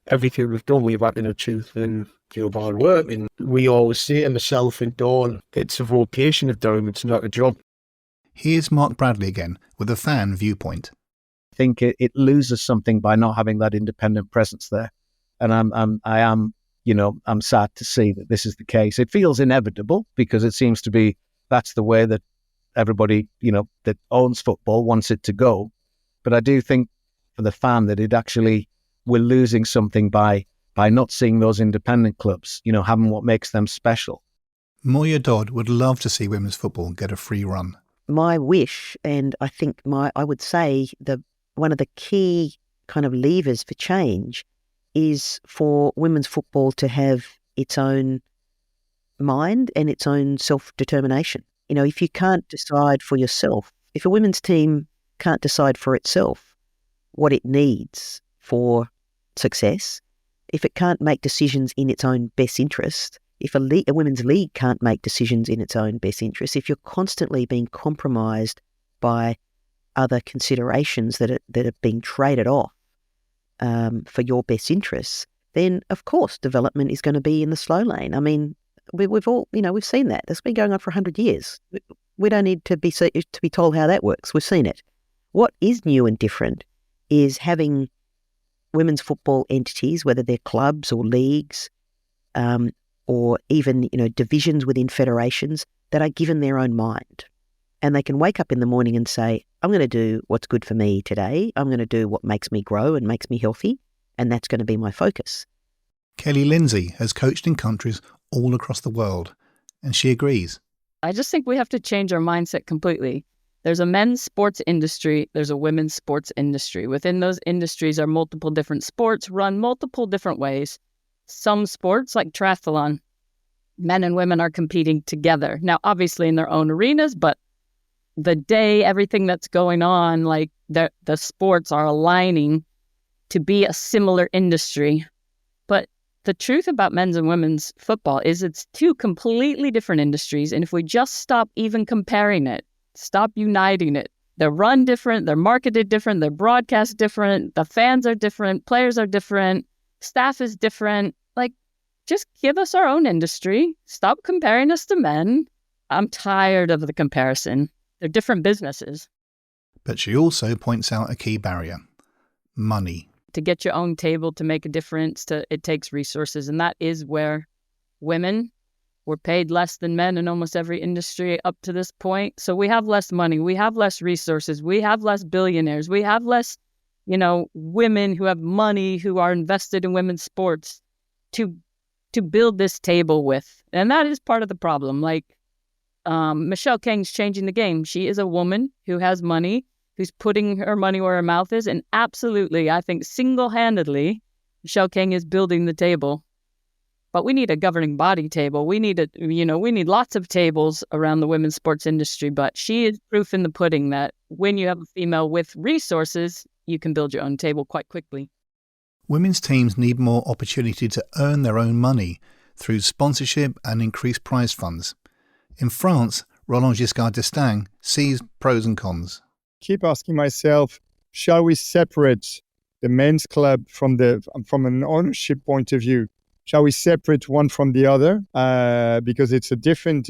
everything we've done, we've had to achieve and hard work. And we always say to myself and Dawn, it's a vocation of Durham, it's not a job. Here's Mark Bradley again with a fan viewpoint. I think it loses something by not having that independent presence there. And I'm sad to see that this is the case. It feels inevitable because it seems to be that's the way that everybody, that owns football wants it to go. But I do think for the fan that we're losing something by not seeing those independent clubs, having what makes them special. Moya Dodd would love to see women's football get a free run. My wish, and I think I would say one of the key kind of levers for change is for women's football to have its own mind and its own self-determination. If you can't decide for yourself, if a women's team can't decide for itself what it needs for success, if it can't make decisions in its own best interest, if a women's league can't make decisions in its own best interest, if you're constantly being compromised by other considerations that are being traded off for your best interests, then of course development is going to be in the slow lane. I mean, we've all, we've seen that. That's been going on for 100 years. We don't need to be told how that works. We've seen it. What is new and different is having women's football entities, whether they're clubs or leagues, or even, divisions within federations that are given their own mind. And they can wake up in the morning and say, I'm going to do what's good for me today. I'm going to do what makes me grow and makes me healthy. And that's going to be my focus. Kelly Lindsay has coached in countries all across the world, and she agrees. I just think we have to change our mindset completely. There's a men's sports industry, there's a women's sports industry. Within those industries are multiple different sports run multiple different ways. Some sports, like triathlon, men and women are competing together. Now, obviously in their own arenas, but the day, everything that's going on, like the sports are aligning to be a similar industry. But the truth about men's and women's football is it's two completely different industries. And if we just stop even comparing it, stop uniting it, they're run different, they're marketed different, they're broadcast different, the fans are different, players are different, staff is different. Like, just give us our own industry. Stop comparing us to men. I'm tired of the comparison. They're different businesses. But she also points out a key barrier: money. To get your own table to make a difference, it takes resources. And that is where women were paid less than men in almost every industry up to this point. So we have less money. We have less resources. We have less billionaires. We have less, women who have money who are invested in women's sports to build this table with. And that is part of the problem. Like, Michelle Kang's changing the game. She is a woman who has money, who's putting her money where her mouth is. And absolutely, I think single-handedly, Michelle Kang is building the table. But we need a governing body table. We need lots of tables around the women's sports industry. But she is proof in the pudding that when you have a female with resources, you can build your own table quite quickly. Women's teams need more opportunity to earn their own money through sponsorship and increased prize funds. In France, Roland Giscard d'Estaing sees pros and cons. Keep asking myself, shall we separate the men's club from an ownership point of view? Shall we separate one from the other? Because it's a different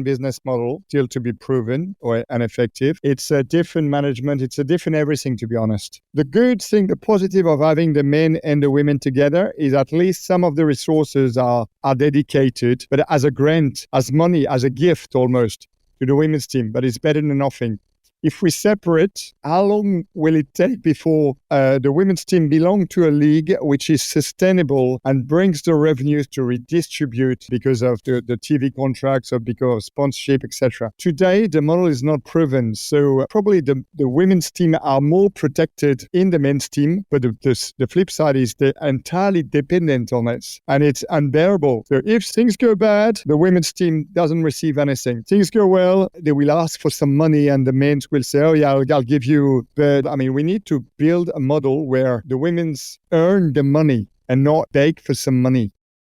business model, still to be proven and effective. It's a different management. It's a different everything, to be honest. The good thing, the positive of having the men and the women together is at least some of the resources are dedicated, but as a grant, as money, as a gift almost to the women's team. But it's better than nothing. If we separate, how long will it take before the women's team belong to a league which is sustainable and brings the revenues to redistribute because of the TV contracts or because of sponsorship, etc. Today, the model is not proven. So probably the women's team are more protected in the men's team, but the flip side is they're entirely dependent on it. And it's unbearable. So if things go bad, the women's team doesn't receive anything. Things go well, they will ask for some money and the men's will say, oh yeah, I'll give you. But I mean, we need to build a model where the women's earn the money and not beg for some money.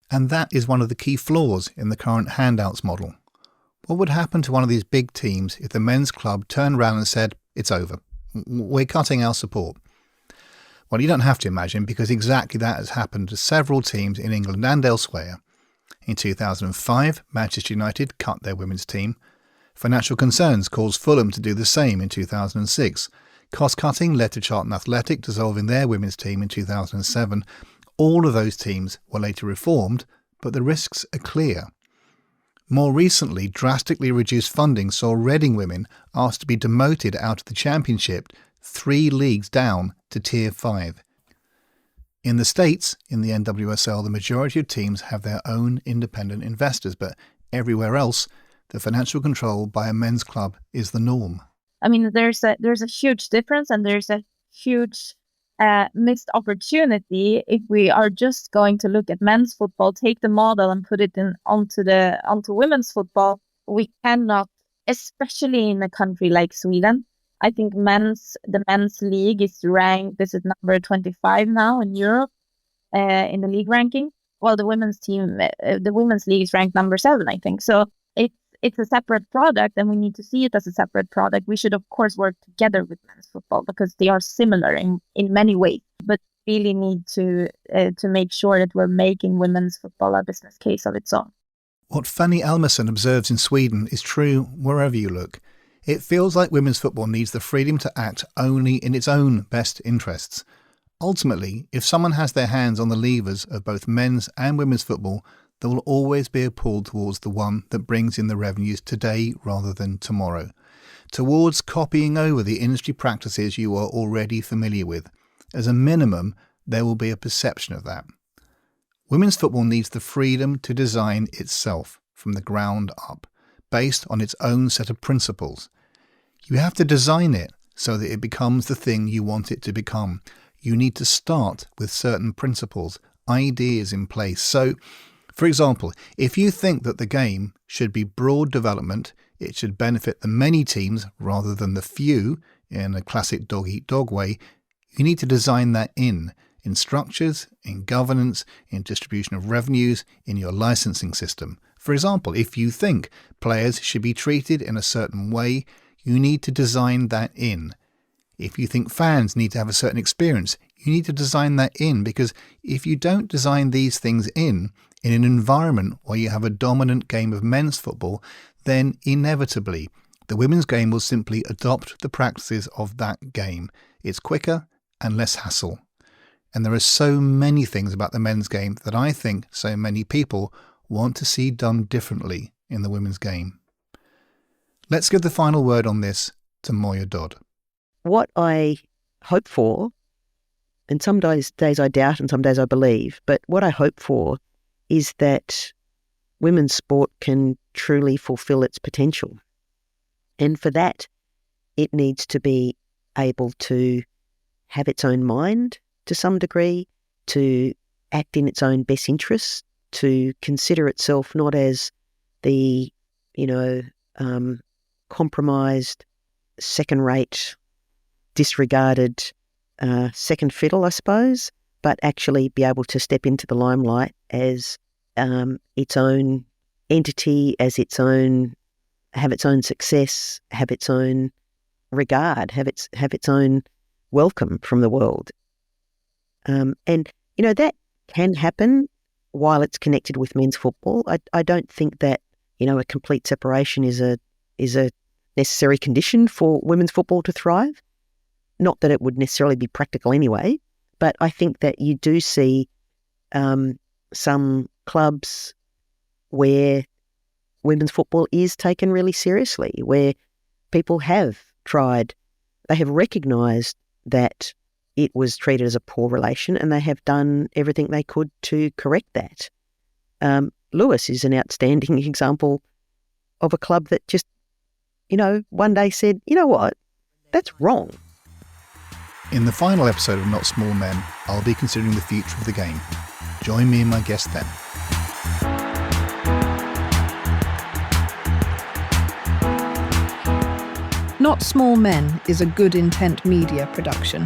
And that is one of the key flaws in the current handouts model. What would happen to one of these big teams if the men's club turned around and said, it's over, we're cutting our support? Well, you don't have to imagine, because exactly that has happened to several teams in England and elsewhere. In 2005, Manchester United cut their women's team. Financial concerns caused Fulham to do the same in 2006. Cost-cutting led to Charlton Athletic dissolving their women's team in 2007. all of those teams were later reformed, but the risks are clear. More recently, drastically reduced funding saw Reading women asked to be demoted out of the Championship 3 leagues down to Tier 5. In the States, in the NWSL, the majority of teams have their own independent investors, but everywhere else, the financial control by a men's club is the norm. I mean, there's a huge difference, and there's a huge missed opportunity if we are just going to look at men's football, take the model and put it onto women's football. We cannot, especially in a country like Sweden. I think the men's league is ranked, this is number 25 now in Europe, in the league ranking. Well, the women's league is ranked number 7, I think. So it's a separate product, and we need to see it as a separate product. We should, of course, work together with men's football because they are similar in many ways, but really need to make sure that we're making women's football a business case of its own. What Fanny ALMERSSON observes in Sweden is true wherever you look. It feels like women's football needs the freedom to act only in its own best interests. Ultimately, if someone has their hands on the levers of both men's and women's football, there will always be a pull towards the one that brings in the revenues today rather than tomorrow, towards copying over the industry practices you are already familiar with. As a minimum, there will be a perception of that. Women's football needs the freedom to design itself from the ground up, based on its own set of principles. You have to design it so that it becomes the thing you want it to become. You need to start with certain principles, ideas in place. So, for example, if you think that the game should be broad development, it should benefit the many teams rather than the few in a classic dog-eat-dog way, you need to design that in structures, in governance, in distribution of revenues, in your licensing system. For example, if you think players should be treated in a certain way, you need to design that in. If you think fans need to have a certain experience, you need to design that in, because if you don't design these things in an environment where you have a dominant game of men's football, then inevitably the women's game will simply adopt the practices of that game. It's quicker and less hassle. And there are so many things about the men's game that I think so many people want to see done differently in the women's game. Let's give the final word on this to Moya Dodd. What I hope for, and some days I doubt and some days I believe, but what I hope for is that women's sport can truly fulfill its potential. And for that, it needs to be able to have its own mind to some degree, to act in its own best interests, to consider itself not as the, compromised, second-rate, disregarded second fiddle, I suppose, but actually be able to step into the limelight as its own entity, as its own, have its own success, have its own regard, have its own welcome from the world. And that can happen while it's connected with men's football. I don't think that a complete separation is a necessary condition for women's football to thrive. Not that it would necessarily be practical anyway, but I think that you do see some clubs where women's football is taken really seriously, where people have tried, they have recognised that it was treated as a poor relation and they have done everything they could to correct that. Lewes is an outstanding example of a club that just, one day said, you know what, that's wrong. In the final episode of Not Small Men, I'll be considering the future of the game. Join me and my guest then. Not Small Men is a Good Intent Media production.